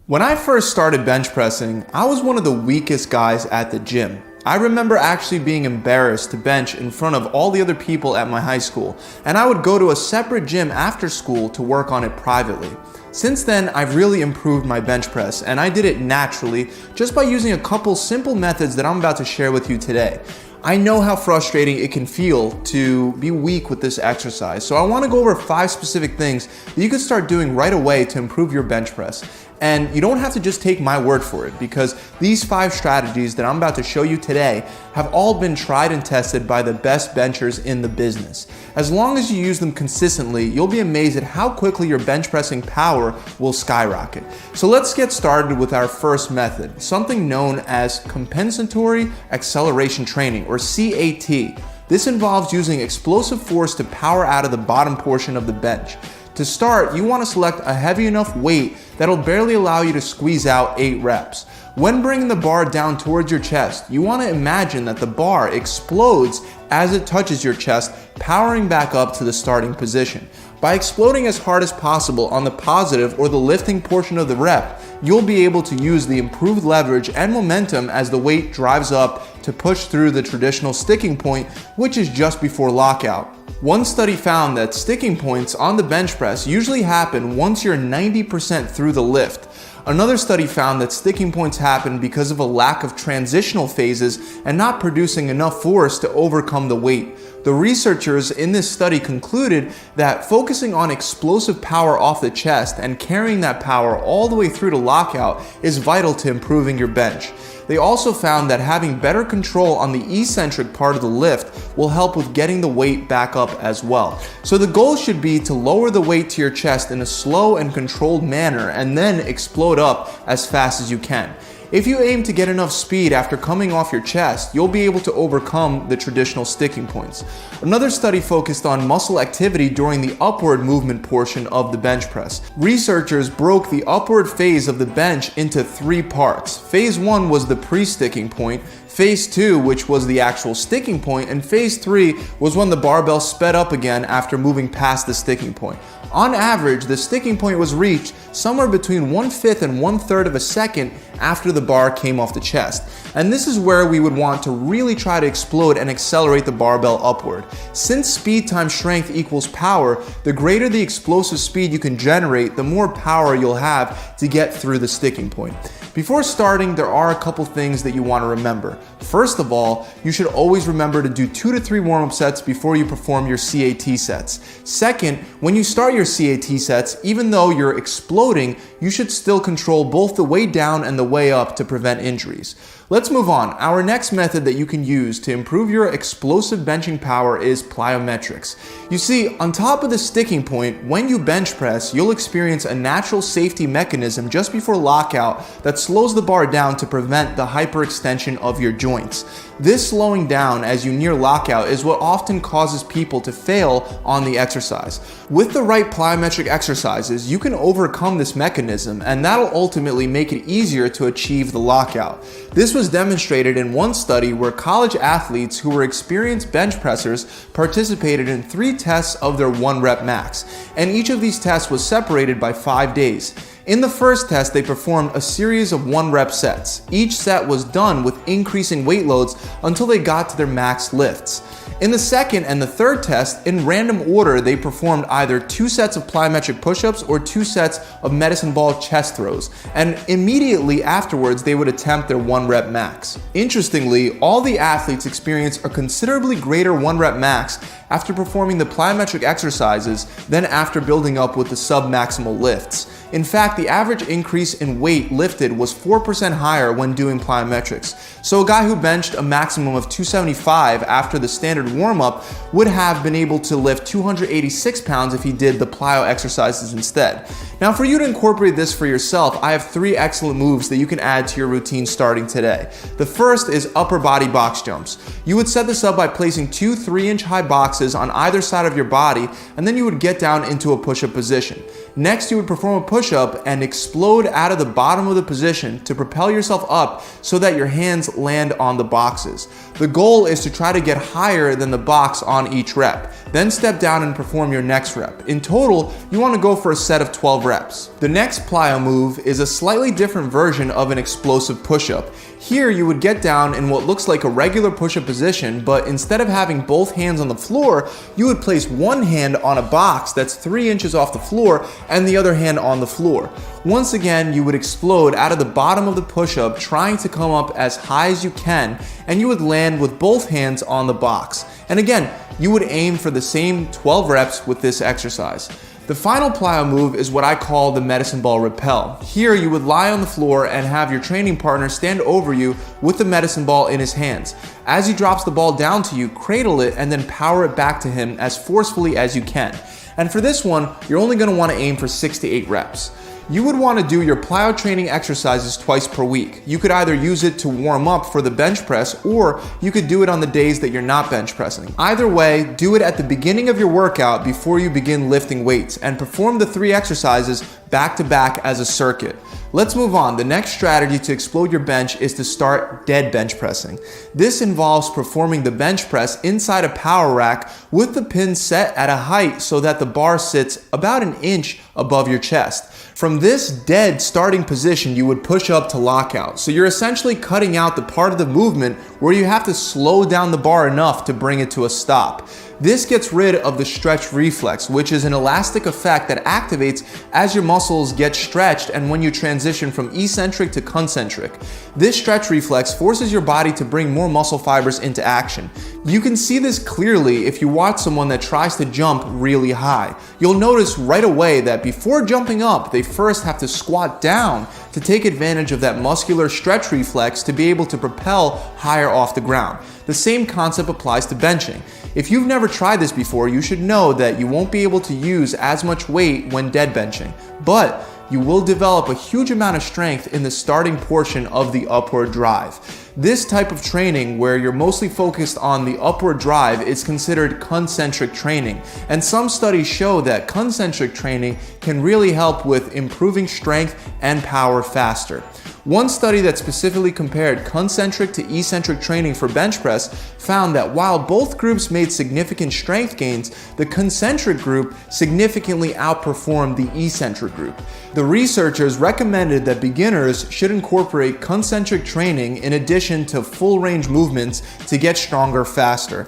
When I first started bench pressing, I was one of the weakest guys at the gym. I remember actually being embarrassed to bench in front of all the other people at my high school, and I would go to a separate gym after school to work on it privately. Since then, I've really improved my bench press, and I did it naturally just by using a couple simple methods that I'm about to share with you today. I know how frustrating it can feel to be weak with this exercise, so I want to go over 5 specific things that you can start doing right away to improve your bench press. And you don't have to just take my word for it, because these 5 strategies that I'm about to show you today have all been tried and tested by the best benchers in the business. As long as you use them consistently, you'll be amazed at how quickly your bench pressing power will skyrocket. So let's get started with our first method, something known as Compensatory Acceleration Training, or CAT. This involves using explosive force to power out of the bottom portion of the bench. To start, you want to select a heavy enough weight that'll barely allow you to squeeze out 8 reps. When bringing the bar down towards your chest, you want to imagine that the bar explodes as it touches your chest, powering back up to the starting position. By exploding as hard as possible on the positive or the lifting portion of the rep, you'll be able to use the improved leverage and momentum as the weight drives up to push through the traditional sticking point, which is just before lockout. One study found that sticking points on the bench press usually happen once you're 90% through the lift. Another study found that sticking points happen because of a lack of transitional phases and not producing enough force to overcome the weight. The researchers in this study concluded that focusing on explosive power off the chest and carrying that power all the way through to lockout is vital to improving your bench. They also found that having better control on the eccentric part of the lift will help with getting the weight back up as well. So the goal should be to lower the weight to your chest in a slow and controlled manner and then explode up as fast as you can. If you aim to get enough speed after coming off your chest, you'll be able to overcome the traditional sticking points. Another study focused on muscle activity during the upward movement portion of the bench press. Researchers broke the upward phase of the bench into 3 parts. Phase 1 was the pre-sticking point, Phase 2, which was the actual sticking point, and Phase 3 was when the barbell sped up again after moving past the sticking point. On average, the sticking point was reached somewhere between 1/5 and 1/3 of a second after the bar came off the chest. And this is where we would want to really try to explode and accelerate the barbell upward. Since speed times strength equals power, the greater the explosive speed you can generate, the more power you'll have to get through the sticking point. Before starting, there are a couple things that you want to remember. First of all, you should always remember to do 2 to 3 warm-up sets before you perform your CAT sets. Second, when you start your CAT sets, even though you're exploding, you should still control both the way down and the way up to prevent injuries. Let's move on. Our next method that you can use to improve your explosive benching power is plyometrics. You see, on top of the sticking point, when you bench press, you'll experience a natural safety mechanism just before lockout that slows the bar down to prevent the hyperextension of your joints. This slowing down as you near lockout is what often causes people to fail on the exercise. With the right plyometric exercises, you can overcome this mechanism, and that'll ultimately make it easier to achieve the lockout. This was demonstrated in one study where college athletes who were experienced bench pressers participated in 3 tests of their 1 rep max, and each of these tests was separated by 5 days. In the first test, they performed a series of 1 rep sets. Each set was done with increasing weight loads until they got to their max lifts. In the second and the third test, in random order, they performed either 2 sets of plyometric push-ups or 2 sets of medicine ball chest throws, and immediately afterwards they would attempt their 1 rep max. Interestingly, all the athletes experienced a considerably greater 1 rep max after performing the plyometric exercises than after building up with the sub-maximal lifts. In fact, the average increase in weight lifted was 4% higher when doing plyometrics. So a guy who benched a maximum of 275 after the standard warm-up would have been able to lift 286 pounds if he did the plyo exercises instead. Now, for you to incorporate this for yourself, I have 3 excellent moves that you can add to your routine starting today. The first is upper body box jumps. You would set this up by placing 2 3-inch high boxes on either side of your body, and then you would get down into a push-up position. Next, you would perform a push-up and explode out of the bottom of the position to propel yourself up so that your hands land on the boxes. The goal is to try to get higher than the box on each rep. Then step down and perform your next rep. In total, you want to go for a set of 12 reps. The next plyo move is a slightly different version of an explosive push-up. Here, you would get down in what looks like a regular push-up position, but instead of having both hands on the floor, you would place one hand on a box that's 3 inches off the floor and the other hand on the floor. Once again, you would explode out of the bottom of the push-up, trying to come up as high as you can, and you would land with both hands on the box. And again, you would aim for the same 12 reps with this exercise. The final plyo move is what I call the medicine ball rappel. Here, you would lie on the floor and have your training partner stand over you with the medicine ball in his hands. As he drops the ball down to you, cradle it and then power it back to him as forcefully as you can. And for this one, you're only going to want to aim for 6 to 8 reps. You would want to do your plyo training exercises twice per week. You could either use it to warm up for the bench press, or you could do it on the days that you're not bench pressing. Either way, do it at the beginning of your workout before you begin lifting weights, and perform the 3 exercises back to back as a circuit. Let's move on. The next strategy to explode your bench is to start dead bench pressing. This involves performing the bench press inside a power rack with the pin set at a height so that the bar sits about an inch above your chest. From this dead starting position, you would push up to lockout. So you're essentially cutting out the part of the movement where you have to slow down the bar enough to bring it to a stop. This gets rid of the stretch reflex, which is an elastic effect that activates as your muscles get stretched and when you transition from eccentric to concentric. This stretch reflex forces your body to bring more muscle fibers into action. You can see this clearly if you watch someone that tries to jump really high. You'll notice right away that before jumping up, they first have to squat down to take advantage of that muscular stretch reflex to be able to propel higher off the ground. The same concept applies to benching. If you've never tried this before, you should know that you won't be able to use as much weight when dead benching, but you will develop a huge amount of strength in the starting portion of the upward drive. This type of training, where you're mostly focused on the upward drive, is considered concentric training, and some studies show that concentric training can really help with improving strength and power faster. One study that specifically compared concentric to eccentric training for bench press found that while both groups made significant strength gains, the concentric group significantly outperformed the eccentric group. The researchers recommended that beginners should incorporate concentric training in addition to full range movements to get stronger faster.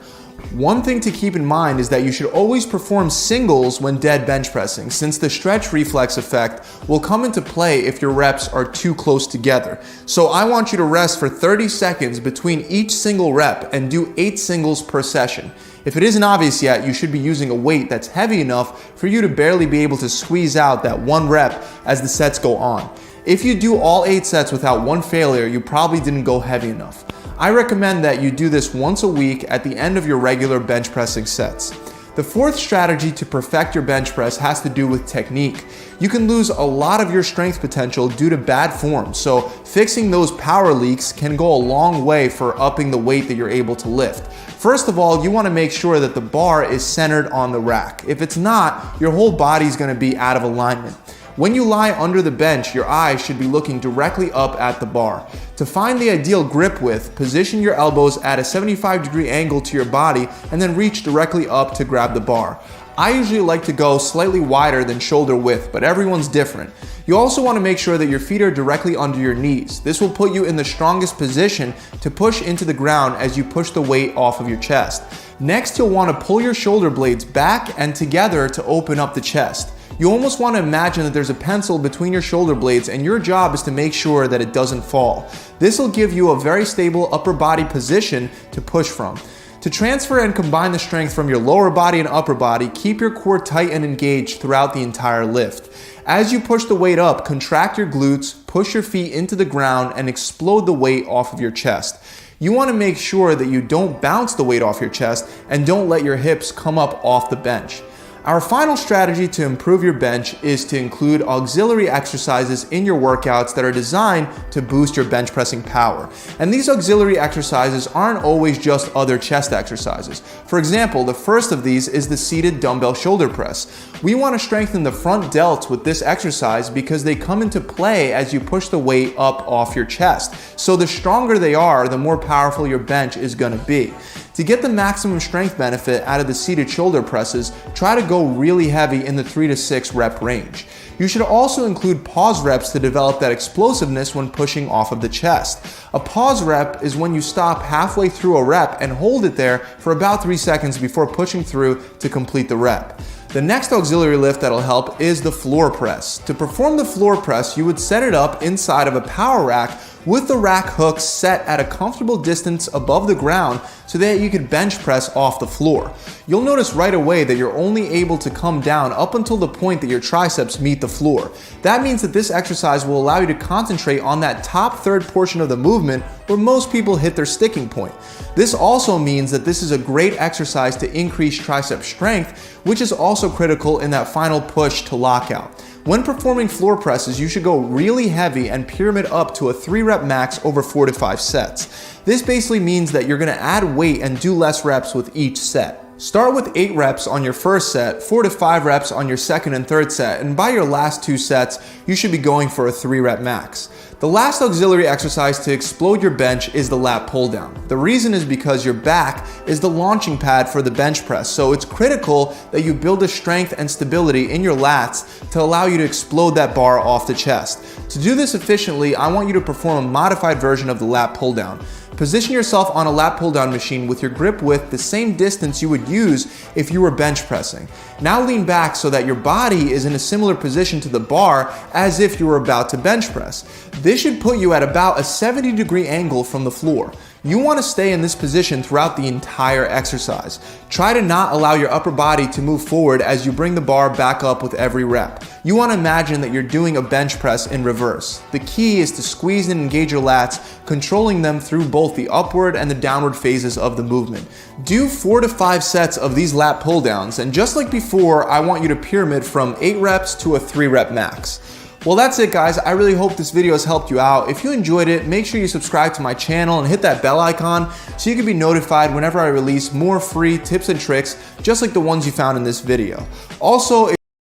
One thing to keep in mind is that you should always perform singles when dead bench pressing, since the stretch reflex effect will come into play if your reps are too close together. So I want you to rest for 30 seconds between each single rep and do 8 singles per session. If it isn't obvious yet, you should be using a weight that's heavy enough for you to barely be able to squeeze out that 1 rep as the sets go on. If you do all 8 sets without 1 failure, you probably didn't go heavy enough. I recommend that you do this once a week at the end of your regular bench pressing sets. The fourth strategy to perfect your bench press has to do with technique. You can lose a lot of your strength potential due to bad form, so fixing those power leaks can go a long way for upping the weight that you're able to lift. First of all, you want to make sure that the bar is centered on the rack. If it's not, your whole body is going to be out of alignment. When you lie under the bench, your eyes should be looking directly up at the bar. To find the ideal grip width, position your elbows at a 75-degree angle to your body and then reach directly up to grab the bar. I usually like to go slightly wider than shoulder width, but everyone's different. You also want to make sure that your feet are directly under your knees. This will put you in the strongest position to push into the ground as you push the weight off of your chest. Next, you'll want to pull your shoulder blades back and together to open up the chest. You almost want to imagine that there's a pencil between your shoulder blades and your job is to make sure that it doesn't fall. This will give you a very stable upper body position to push from. To transfer and combine the strength from your lower body and upper body, keep your core tight and engaged throughout the entire lift. As you push the weight up, contract your glutes, push your feet into the ground, and explode the weight off of your chest. You want to make sure that you don't bounce the weight off your chest and don't let your hips come up off the bench. Our final strategy to improve your bench is to include auxiliary exercises in your workouts that are designed to boost your bench pressing power. And these auxiliary exercises aren't always just other chest exercises. For example, the first of these is the seated dumbbell shoulder press. We want to strengthen the front delts with this exercise because they come into play as you push the weight up off your chest. So the stronger they are, the more powerful your bench is going to be. To get the maximum strength benefit out of the seated shoulder presses, try to go really heavy in the 3 to 6 rep range. You should also include pause reps to develop that explosiveness when pushing off of the chest. A pause rep is when you stop halfway through a rep and hold it there for about 3 seconds before pushing through to complete the rep. The next auxiliary lift that'll help is the floor press. To perform the floor press, you would set it up inside of a power rack with the rack hooks set at a comfortable distance above the ground so that you could bench press off the floor. You'll notice right away that you're only able to come down up until the point that your triceps meet the floor. That means that this exercise will allow you to concentrate on that top third portion of the movement where most people hit their sticking point. This also means that this is a great exercise to increase tricep strength, which is also critical in that final push to lockout. When performing floor presses, you should go really heavy and pyramid up to a 3 rep max over 4 to 5 sets. This basically means that you're going to add weight and do less reps with each set. Start with 8 reps on your first set, 4 to 5 reps on your second and third set, and by your last 2 sets, you should be going for a 3 rep max. The last auxiliary exercise to explode your bench is the lat pull down. The reason is because your back is the launching pad for the bench press, so it's critical that you build a strength and stability in your lats to allow you to explode that bar off the chest. To do this efficiently, I want you to perform a modified version of the lat pull down. Position yourself on a lat pull down machine with your grip width the same distance you would use if you were bench pressing. Now lean back so that your body is in a similar position to the bar as if you were about to bench press. This should put you at about a 70-degree angle from the floor. You want to stay in this position throughout the entire exercise. Try to not allow your upper body to move forward as you bring the bar back up with every rep. You want to imagine that you're doing a bench press in reverse. The key is to squeeze and engage your lats, controlling them through both the upward and the downward phases of the movement. Do 4 to 5 sets of these lat pull downs, and just like before, I want you to pyramid from 8 reps to a 3 rep max. Well, that's it, guys. I really hope this video has helped you out. If you enjoyed it, make sure you subscribe to my channel and hit that bell icon so you can be notified whenever I release more free tips and tricks just like the ones you found in this video. Also,